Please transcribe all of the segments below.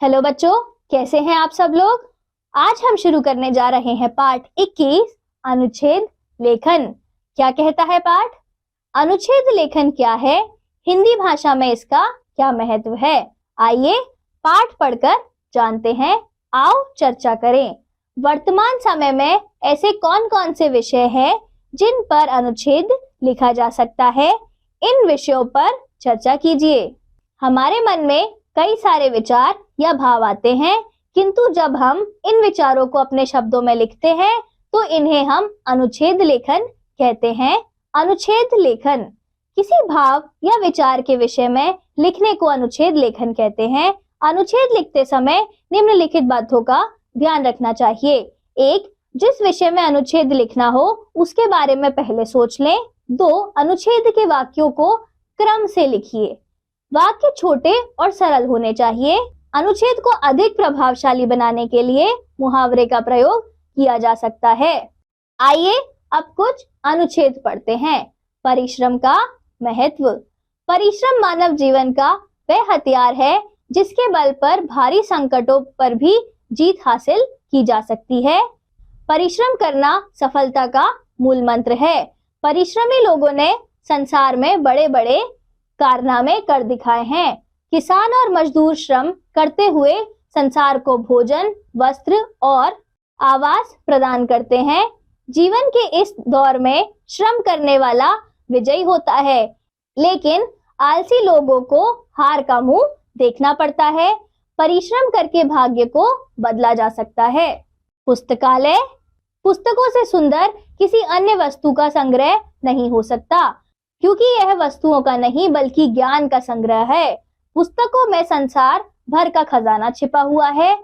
Hello बच्चों, कैसे हैं आप सब लोग। आज हम शुरू करने जा रहे हैं पाठ 21 अनुच्छेद लेखन। क्या कहता है पाठ? अनुच्छेद लेखन क्या है, हिंदी भाषा में इसका क्या महत्व है। आइए पाठ पढ़कर जानते हैं। आओ चर्चा करें। वर्तमान समय में ऐसे कौन कौन से विषय हैं जिन पर अनुच्छेद लिखा जा सकता है, इन विषयों पर चर्चा कीजिए। हमारे मन में कई सारे विचार या भाव आते हैं, किंतु जब हम इन विचारों को अपने शब्दों में लिखते हैं तो इन्हें हम अनुच्छेद लेखन कहते हैं। अनुच्छेद लेखन किसी भाव या विचार के विषय में लिखने को अनुच्छेद लेखन कहते हैं। अनुच्छेद लिखते समय निम्नलिखित बातों का ध्यान रखना चाहिए। एक, जिस विषय में अनुच्छेद लिखना हो उसके बारे में पहले सोच लें। 2, अनुच्छेद के वाक्यों को क्रम से लिखिए। वाक्य छोटे और सरल होने चाहिए। अनुच्छेद को अधिक प्रभावशाली बनाने के लिए मुहावरे का प्रयोग किया जा सकता है। आइए अब कुछ अनुच्छेद पढ़ते हैं। परिश्रम का महत्व। परिश्रम मानव जीवन का वह हथियार है जिसके बल पर भारी संकटों पर भी जीत हासिल की जा सकती है। परिश्रम करना सफलता का मूल मंत्र है। परिश्रमी लोगों ने संसार में बड़े बड़े कारनामे कर दिखाए हैं। किसान और मजदूर श्रम करते हुए संसार को भोजन, वस्त्र और आवास प्रदान करते हैं। जीवन के इस दौर में श्रम करने वाला विजयी होता है, लेकिन आलसी लोगों को हार का मुंह देखना पड़ता है। परिश्रम करके भाग्य को बदला जा सकता है। पुस्तकालय। पुस्तकों से सुंदर किसी अन्य वस्तु का संग्रह नहीं हो सकता, क्योंकि यह वस्तुओं का नहीं बल्कि ज्ञान का संग्रह है। पुस्तकों में संसार भर का खजाना छिपा हुआ है।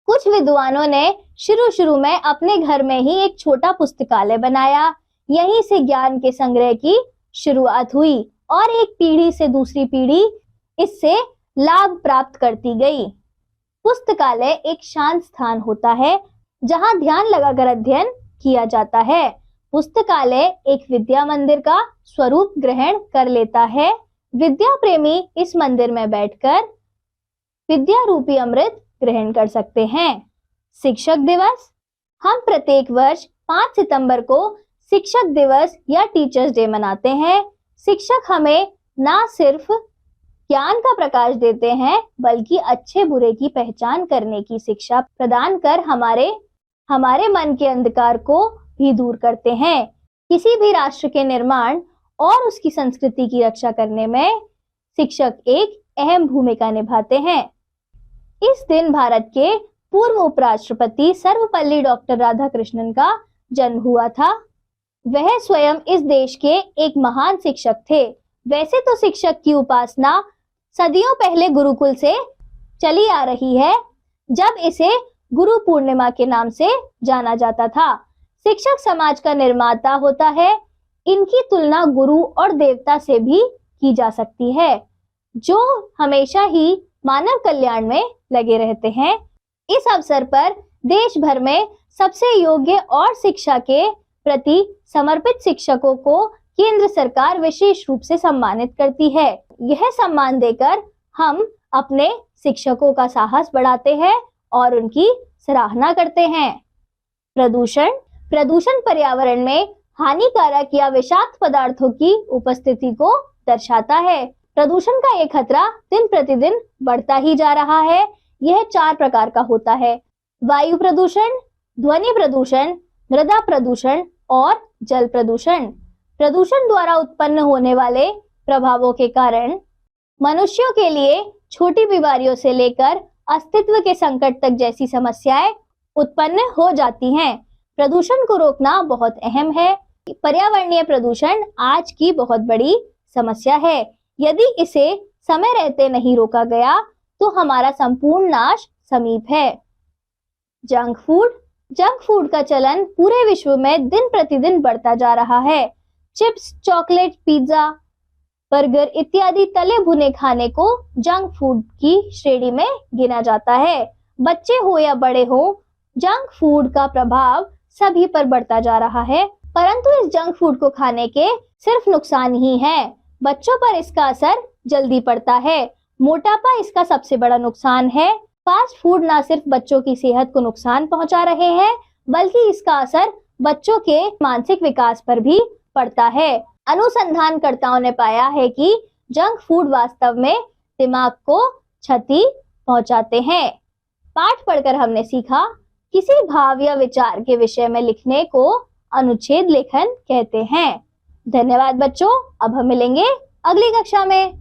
कुछ विद्वानों ने शुरू में अपने घर में ही एक छोटा पुस्तकालय बनाया। यहीं से ज्ञान के संग्रह की शुरुआत हुई और एक पीढ़ी से दूसरी पीढ़ी इससे लाभ प्राप्त करती गई। पुस्तकालय एक शांत स्थान होता है जहां ध्यान लगाकर अध्ययन किया जाता है। पुस्तकालय एक विद्या मंदिर का स्वरूप ग्रहण कर लेता है। विद्या प्रेमी इस मंदिर में बैठकर विद्या रूपी अमृत ग्रहण कर सकते हैं। शिक्षक दिवस। हम प्रत्येक वर्ष 5 सितंबर को शिक्षक दिवस या टीचर्स डे मनाते हैं। शिक्षक हमें ना सिर्फ ज्ञान का प्रकाश देते हैं बल्कि अच्छे बुरे की पहचान करने की शिक्षा प्रदान कर हमारे मन के अंधकार को भी दूर करते हैं। किसी भी राष्ट्र के निर्माण और उसकी संस्कृति की रक्षा करने में शिक्षक एक अहम भूमिका निभाते हैं। इस दिन भारत के पूर्व उपराष्ट्रपति सर्वपल्ली डॉक्टर राधाकृष्णन का जन्म हुआ था। वह स्वयं इस देश के एक महान शिक्षक थे। वैसे तो शिक्षक की उपासना सदियों पहले गुरुकुल से चली आ रही है, जब इसे गुरु पूर्णिमा के नाम से जाना जाता था। शिक्षक समाज का निर्माता होता है। इनकी तुलना गुरु और देवता से भी की जा सकती है, जो हमेशा ही मानव कल्याण में लगे रहते हैं। इस अवसर पर देश भर में सबसे योग्य और शिक्षा के प्रति समर्पित शिक्षकों को केंद्र सरकार विशेष रूप से सम्मानित करती है। यह सम्मान देकर हम अपने शिक्षकों का साहस बढ़ाते हैं और उनकी सराहना करते हैं। प्रदूषण। प्रदूषण पर्यावरण में हानिकारक या विषाक्त पदार्थों की उपस्थिति को दर्शाता है। प्रदूषण का ये खतरा दिन प्रतिदिन बढ़ता ही जा रहा है। यह 4 प्रकार का होता है: वायु प्रदूषण, ध्वनि प्रदूषण, मृदा प्रदूषण और जल प्रदूषण। प्रदूषण द्वारा उत्पन्न होने वाले प्रभावों के कारण मनुष्यों के लिए छोटी बीमारियों से लेकर अस्तित्व के संकट तक जैसी समस्याएं उत्पन्न हो जाती हैं। प्रदूषण को रोकना बहुत अहम है। पर्यावरणीय प्रदूषण आज की बहुत बड़ी समस्या है। यदि इसे समय रहते नहीं रोका गया तो हमारा संपूर्ण नाश समीप है। Junk food. जंक फूड का चलन पूरे विश्व में दिन प्रतिदिन बढ़ता जा रहा है। चिप्स, चॉकलेट, पिज्जा, बर्गर इत्यादि तले भुने खाने को जंक फूड की श्रेणी में गिना जाता है। बच्चे हो या बड़े हो, जंक फूड का प्रभाव सभी पर बढ़ता जा रहा है। परंतु इस जंक फूड को खाने के सिर्फ नुकसान ही हैं। बच्चों पर इसका असर जल्दी पड़ता है। मोटापा इसका सबसे बड़ा नुकसान है। फास्ट फूड ना सिर्फ बच्चों की सेहत को नुकसान पहुंचा रहे हैं, बल्कि इसका असर बच्चों के मानसिक विकास पर भी पड़ता है। अनुसंधानकर्ताओं ने पाया है कि जंक फूड वास्तव में दिमाग को क्षति पहुंचाते हैं। पाठ पढ़कर हमने सीखा, किसी भाव या विचार के विषय में लिखने को अनुच्छेद लेखन कहते हैं। धन्यवाद बच्चों, अब हम मिलेंगे अगली कक्षा में।